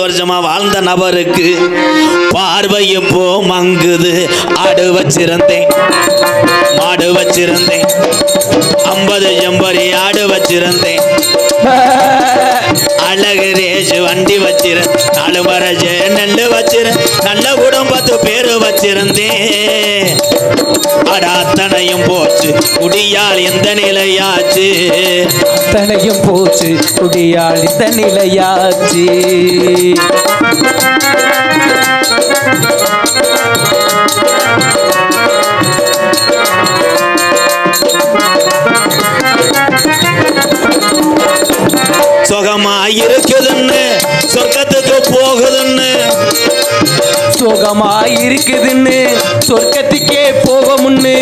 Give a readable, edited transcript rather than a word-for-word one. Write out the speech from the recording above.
வருஷமா வாழ்ந்த நபருக்கு பார்வை இப்போ மங்குது. ஆடு வச்சிருந்தேன், மாடு வச்சிருந்தேன், 50 ஜம்பரி ஆடு வச்சிருந்தேன், அழகு ரேஷ் வண்டி வச்சிருந்தேன், 4 மரஜ நெல்லு வச்சிருந்தேன், நல்ல குடும்பத்து பேரு வச்சிருந்தேன். அத்தனையும் போச்சு குடியால் இந்த நிலையாச்சு, அத்தனையும் போச்சு குடியால் இந்த நிலையாச்சு. சுகமாயிருக்குதுன்னு சொர்க்கத்துக்கு போகுதுன்னு, சுகமாயிருக்குதுன்னு சொர்க்கத்துக்கே போக முன்னு,